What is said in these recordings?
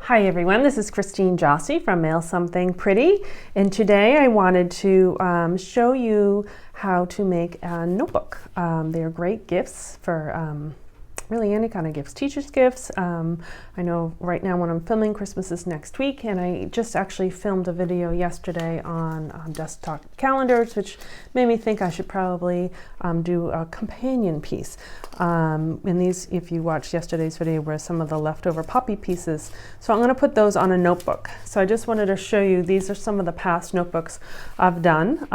Hi everyone, this is Christine Jossi from Mail Something Pretty, and today I wanted to show you how to make a notebook. They're great gifts for really any kind of gifts, teacher's gifts. I know right now when I'm filming, Christmas is next week, and I just actually filmed a video yesterday on desktop calendars, which made me think I should probably do a companion piece. And these, if you watched yesterday's video, were some of the leftover poppy pieces. So I'm going to put those on a notebook. So I just wanted to show you, these are some of the past notebooks I've done,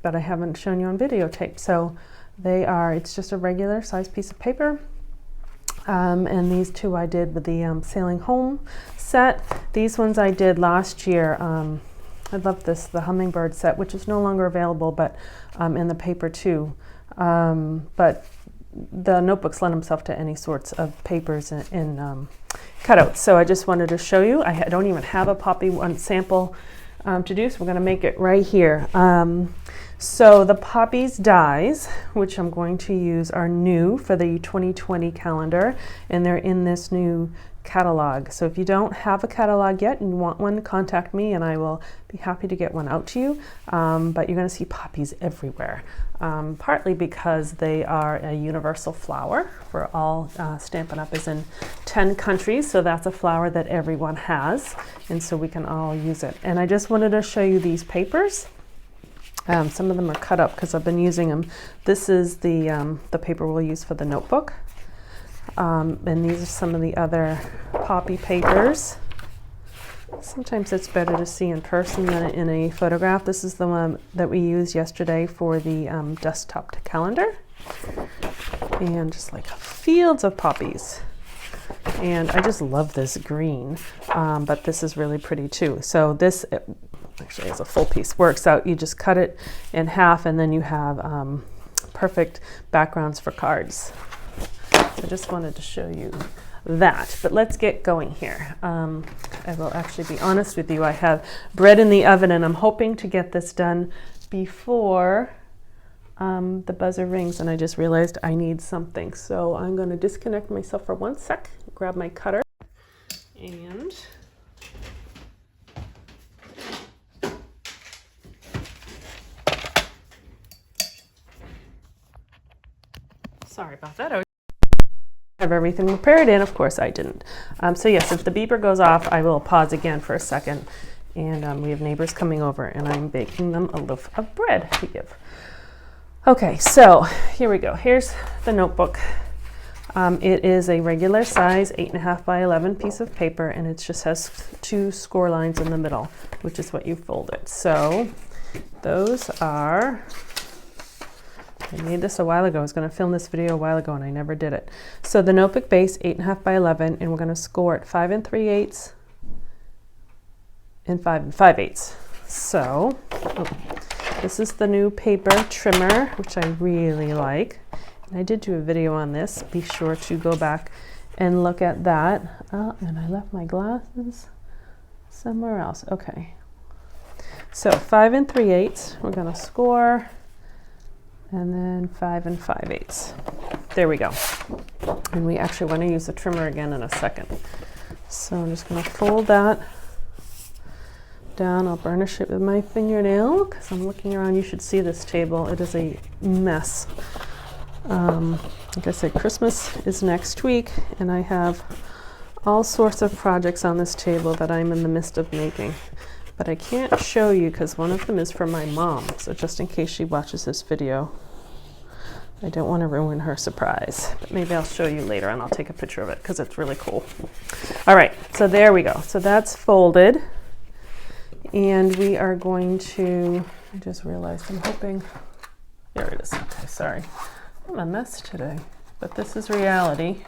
but I haven't shown you on videotape. So they are, it's just a regular size piece of paper. And these two I did with the Sailing Home set. These ones I did last year. I love this, the Hummingbird set, which is no longer available, but in the paper too. But the notebooks lend themselves to any sorts of papers and cutouts. So I just wanted to show you. I don't even have a poppy one sample to do, so we're going to make it right here. So the poppies dies, which I'm going to use, are new for the 2020 calendar, and they're in this new catalog. So if you don't have a catalog yet and you want one, contact me and I will be happy to get one out to you. But you're going to see poppies everywhere, partly because they are a universal flower for all. Stampin' Up! Is in 10 countries, so that's a flower that everyone has, and so we can all use it. And I just wanted to show you these papers. Some of them are cut up because I've been using them. This is the paper we'll use for the notebook. And these are some of the other poppy papers. Sometimes it's better to see in person than in a photograph. This is the one that we used yesterday for the desktop calendar. And just like fields of poppies. And I just love this green, but this is really pretty too. So this, actually as a full piece, works out. You just cut it in half and then you have perfect backgrounds for cards. So I just wanted to show you that, but let's get going here. I will actually be honest with you, I have bread in the oven and I'm hoping to get this done before the buzzer rings, and I just realized I need something. So I'm going to disconnect myself for 1 sec, grab my cutter, and sorry about that. I have everything prepared, and of course I didn't. So yes, if the beeper goes off, I will pause again for a second. And we have neighbors coming over, and I'm baking them a loaf of bread to give. Okay, so here we go. Here's the notebook. It is a regular size 8.5 by 11 piece of paper, and it just has 2 score lines in the middle, which is what you fold it. So those are, I made this a while ago. I was going to film this video a while ago and I never did it. So the notebook base, 8.5 by 11, and we're going to score it 5 3/8 and 5 5/8. So this is the new paper trimmer, which I really like. And I did do a video on this. Be sure to go back and look at that. And I left my glasses somewhere else. Okay. So 5 3/8, we're going to score, and then 5 5/8. There we go. And we actually want to use the trimmer again in a second. So I'm just going to fold that down. I'll burnish it with my fingernail because I'm looking around. You should see this table. It is a mess. Like I said, Christmas is next week, and I have all sorts of projects on this table that I'm in the midst of making. But I can't show you because one of them is for my mom. So just in case she watches this video, I don't want to ruin her surprise. But maybe I'll show you later and I'll take a picture of it because it's really cool. All right, so there we go. So that's folded. And we are going to, I just realized I'm hoping, there it is. Okay, sorry. I'm a mess today, but this is reality.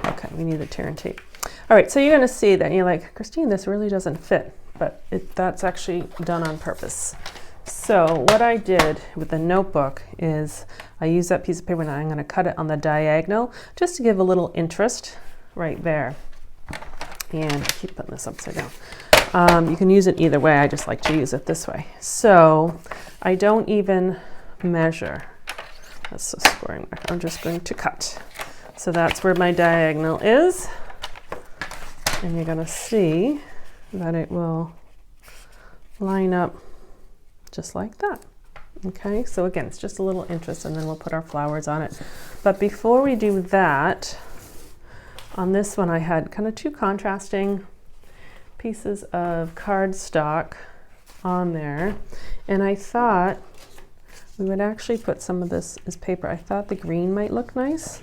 Okay, we need the tear and tape. All right, so you're going to see that. You're like, Christine, this really doesn't fit, but that's actually done on purpose. So what I did with the notebook is I used that piece of paper and I'm going to cut it on the diagonal just to give a little interest right there. And I keep putting this upside down. You can use it either way. I just like to use it this way. So I don't even measure. That's the scoring mark. I'm just going to cut. So that's where my diagonal is. And you're going to see that it will line up just like that. Okay, so again, it's just a little interest, and then we'll put our flowers on it. But before we do that, on this one I had kind of two contrasting pieces of cardstock on there, and I thought we would actually put some of this as paper. I thought the green might look nice.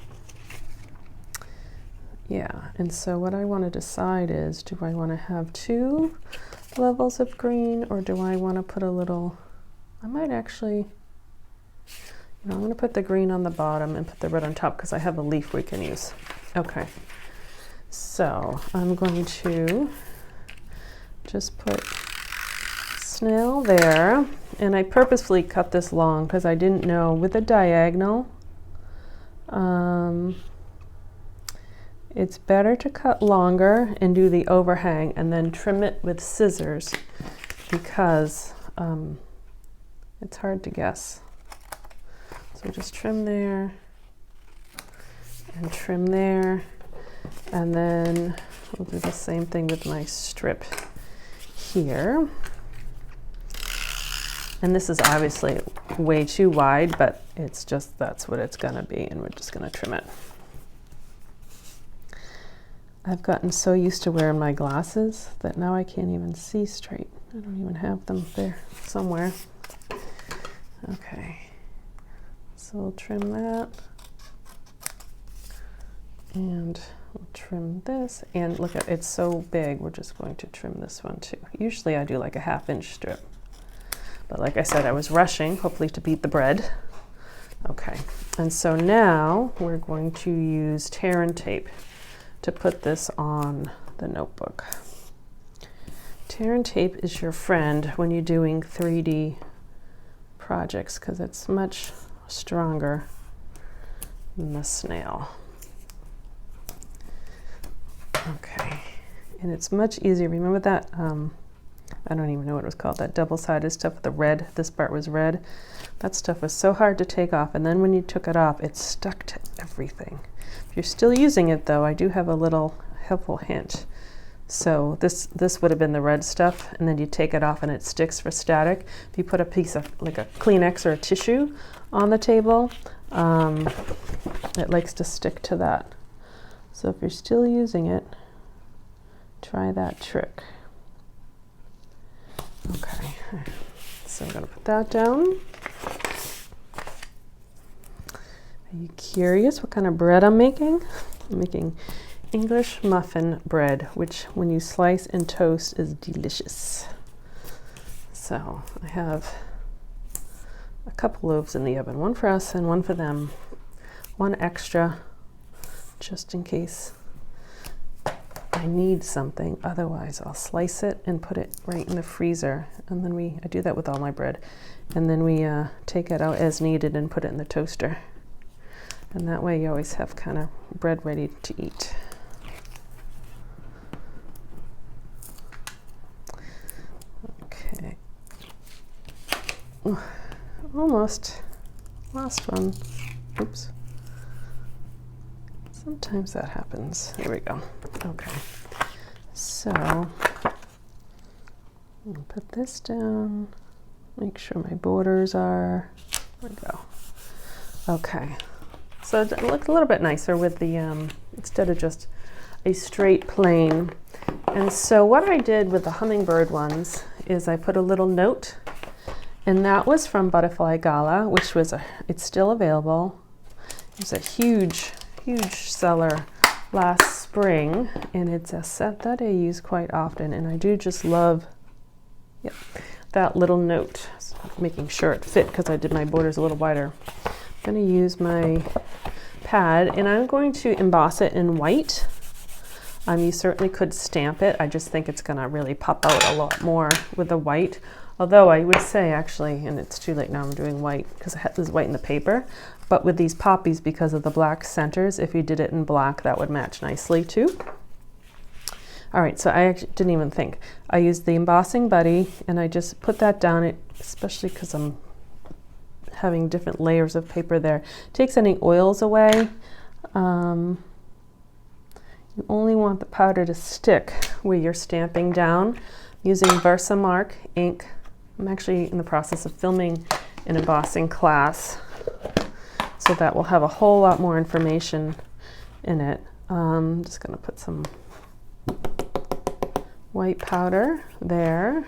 Yeah, and so what I want to decide is, do I want to have two levels of green, or do I want to put a little, I might actually, I'm going to put the green on the bottom and put the red on top because I have a leaf we can use. Okay, so I'm going to just put snail there, and I purposefully cut this long because I didn't know with a diagonal, it's better to cut longer and do the overhang and then trim it with scissors because it's hard to guess. So just trim there and trim there, and then we'll do the same thing with my strip here. And this is obviously way too wide, but it's just, that's what it's gonna be, and we're just gonna trim it. I've gotten so used to wearing my glasses that now I can't even see straight. I don't even have them there somewhere. Okay, so we'll trim that, and we'll trim this, and look at it's so big, we're just going to trim this one too. Usually I do like a 1/2 inch strip, but like I said, I was rushing, hopefully to beat the bread. Okay, and so now we're going to use tear and tape to put this on the notebook. Tear and tape is your friend when you're doing 3D projects because it's much stronger than the snail. Okay, and it's much easier. Remember that, I don't even know what it was called, that double-sided stuff with the red, this part was red. That stuff was so hard to take off, and then when you took it off, it stuck to everything. If you're still using it though, I do have a little helpful hint. So this would have been the red stuff, and then you take it off and it sticks for static. If you put a piece of like a Kleenex or a tissue on the table, it likes to stick to that. So if you're still using it, try that trick. Okay, so I'm going to put that down. Are you curious what kind of bread I'm making? I'm making English muffin bread, which when you slice and toast is delicious. So I have a couple loaves in the oven, one for us and one for them. One extra, just in case I need something. Otherwise I'll slice it and put it right in the freezer, and then I do that with all my bread, and then we take it out as needed and put it in the toaster, and that way you always have kind of bread ready to eat. Okay, almost last one. Oops. Sometimes that happens. Here we go. Okay, so I'll put this down, make sure my borders are, there we go. Okay, so it looks a little bit nicer with the, instead of just a straight plain. And so what I did with the hummingbird ones is I put a little note, and that was from Butterfly Gala, which was it's still available. It was a huge seller last spring, and it's a set that I use quite often, and I do just love that little note. So making sure it fit because I did my borders a little wider. I'm going to use my pad, and I'm going to emboss it in white. You certainly could stamp it. I just think it's going to really pop out a lot more with the white. Although I would say actually, and it's too late now, I'm doing white because there's white in the paper. But with these poppies, because of the black centers, if you did it in black, that would match nicely too. All right, so I actually didn't even think. I used the embossing buddy, and I just put that down, especially because I'm having different layers of paper there. It takes any oils away. You only want the powder to stick where you're stamping down using Versamark ink. I'm actually in the process of filming an embossing class, so that will have a whole lot more information in it. I'm just going to put some white powder there,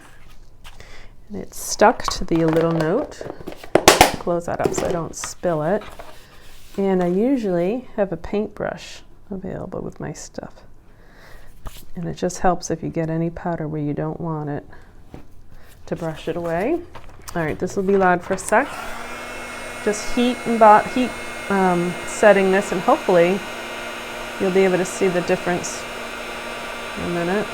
and it's stuck to the little note. Close that up so I don't spill it. And I usually have a paintbrush available with my stuff, and it just helps if you get any powder where you don't want it to brush it away. All right, this will be loud for a sec. Just heat setting this, and hopefully you'll be able to see the difference in a minute.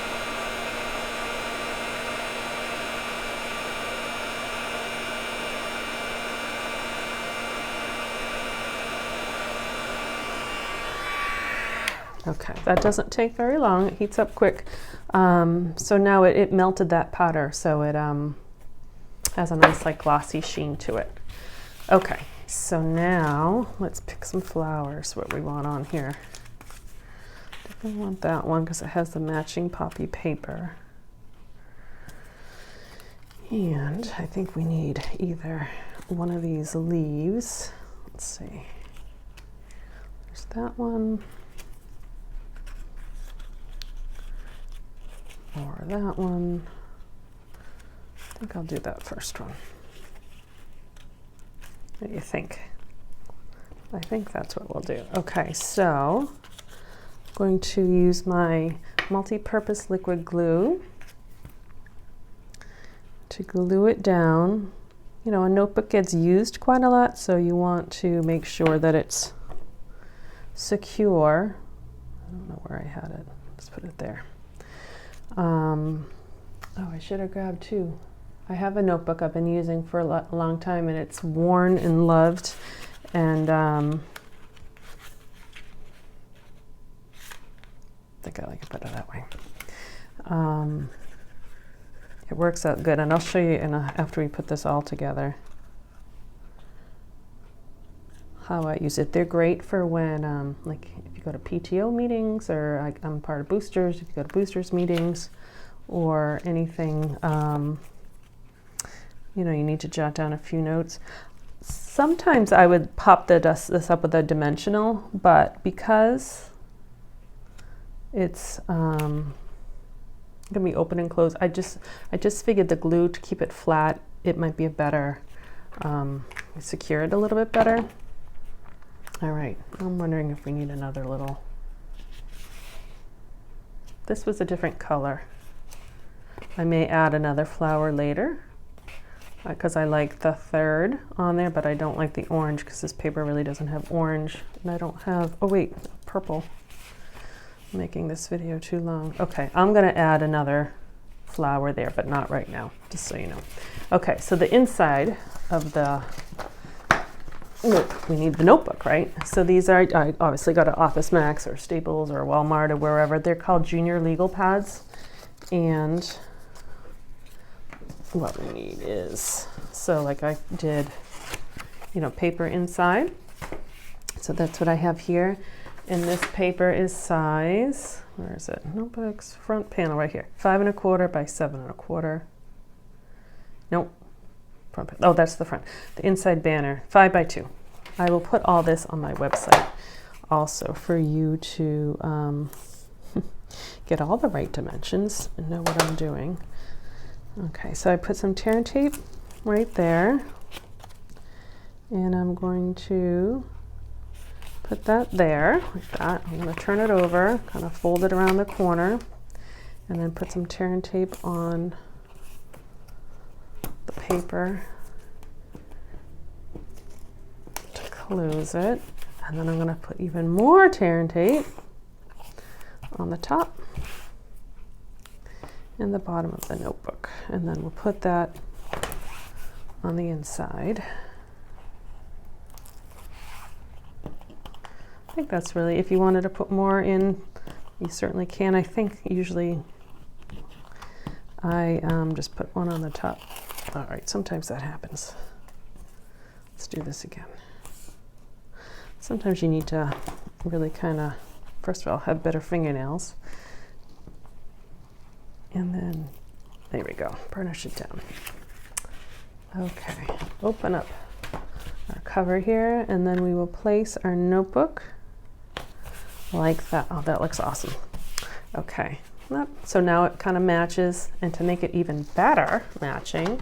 Okay, that doesn't take very long. It heats up quick. So now it melted that powder, so it has a nice like glossy sheen to it. Okay, so now let's pick some flowers, what we want on here. Definitely want that one because it has the matching poppy paper. And I think we need either one of these leaves. Let's see. There's that one. Or that one. I think I'll do that first one. What do you think? I think that's what we'll do. Okay, so I'm going to use my multi-purpose liquid glue to glue it down. You know, a notebook gets used quite a lot, so you want to make sure that it's secure. I don't know where I had it. Let's put it there. Oh, I should have grabbed two. I have a notebook I've been using for a long time, and it's worn and loved, and I think I like it better that way. It works out good, and I'll show you after we put this all together how I use it. They're great for when, like if you go to PTO meetings, or I'm part of boosters, if you go to boosters meetings, or anything, you know, you need to jot down a few notes. Sometimes I would pop this up with a dimensional, but because it's gonna be open and closed, I just figured the glue, to keep it flat, it might be a better, secure it a little bit better. All right, I'm wondering if we need another little, this was a different color. I may add another flower later because I like the third on there, but I don't like the orange because this paper really doesn't have orange, and I don't have, oh wait, purple. I'm making this video too long. Okay, I'm gonna add another flower there, but not right now, just so you know. Okay, so the inside of the, we need the notebook, right? So these are, I obviously got at Office Max or Staples or Walmart or wherever. They're called junior legal pads. And what we need is, so like I did, you know, paper inside. So that's what I have here. And this paper is size, where is it? Notebooks, front panel right here. 5 1/4 by 7 1/4. Nope. Oh, that's the front. The inside banner, 5 by 2. I will put all this on my website also for you to get all the right dimensions and know what I'm doing. Okay, so I put some tear and tape right there, and I'm going to put that there like that. I'm going to turn it over, kind of fold it around the corner, and then put some tear and tape on the paper to close it. And then I'm going to put even more tear and tape on the top and the bottom of the notebook. And then we'll put that on the inside. I think that's really, if you wanted to put more in, you certainly can. I think usually I just put one on the top. All right, sometimes that happens. Let's do this again. Sometimes you need to really kind of first of all, have better fingernails. And then, there we go, burnish it down. Okay, open up our cover here, and then we will place our notebook like that. Oh, that looks awesome. Okay, so now it kind of matches, and to make it even better matching,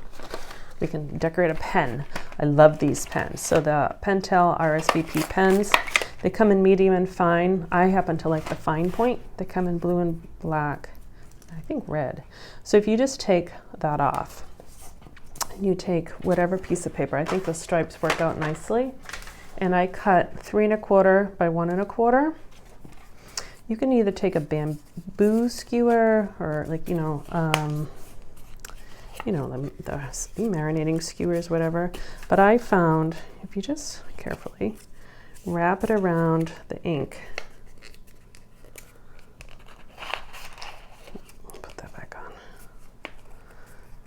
we can decorate a pen. I love these pens. So the Pentel RSVP pens, they come in medium and fine. I happen to like the fine point. They come in blue and black, I think red. So if you just take that off, and you take whatever piece of paper, I think the stripes work out nicely, and I cut 3 1/4 by 1 1/4. You can either take a bamboo skewer or like, the marinating skewers, whatever. But I found if you just carefully wrap it around the ink, put that back on.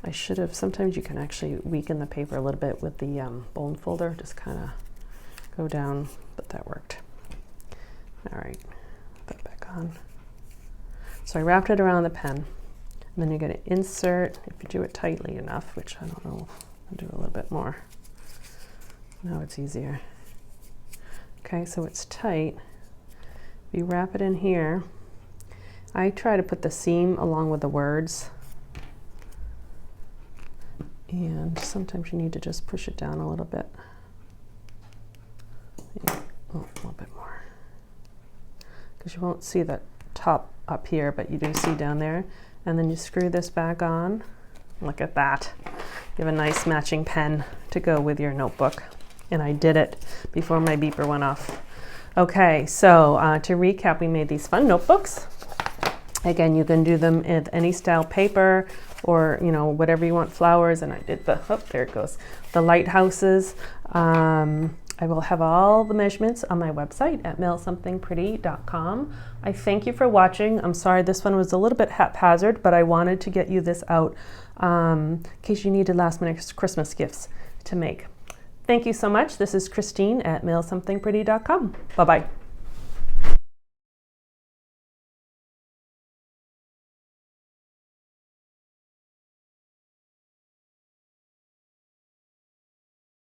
I should have, sometimes you can actually weaken the paper a little bit with the bone folder, just kind of go down, but that worked. All right, put it back on. So I wrapped it around the pen, and then you're going to insert, if you do it tightly enough, which I don't know, I'll do a little bit more. Now it's easier. Okay, so it's tight. You wrap it in here. I try to put the seam along with the words. And sometimes you need to just push it down a little bit. Yeah, a little bit more. Because you won't see the top up here, but you do see down there. And then you screw this back on. Look at that. You have a nice matching pen to go with your notebook. And I did it before my beeper went off. Okay, so to recap, we made these fun notebooks. Again, you can do them in any style paper or, whatever you want, flowers. And I did there it goes, the lighthouses. I will have all the measurements on my website at mailsomethingpretty.com. I thank you for watching. I'm sorry this one was a little bit haphazard, but I wanted to get you this out in case you needed last minute Christmas gifts to make. Thank you so much. This is Christine at mailsomethingpretty.com. Bye-bye.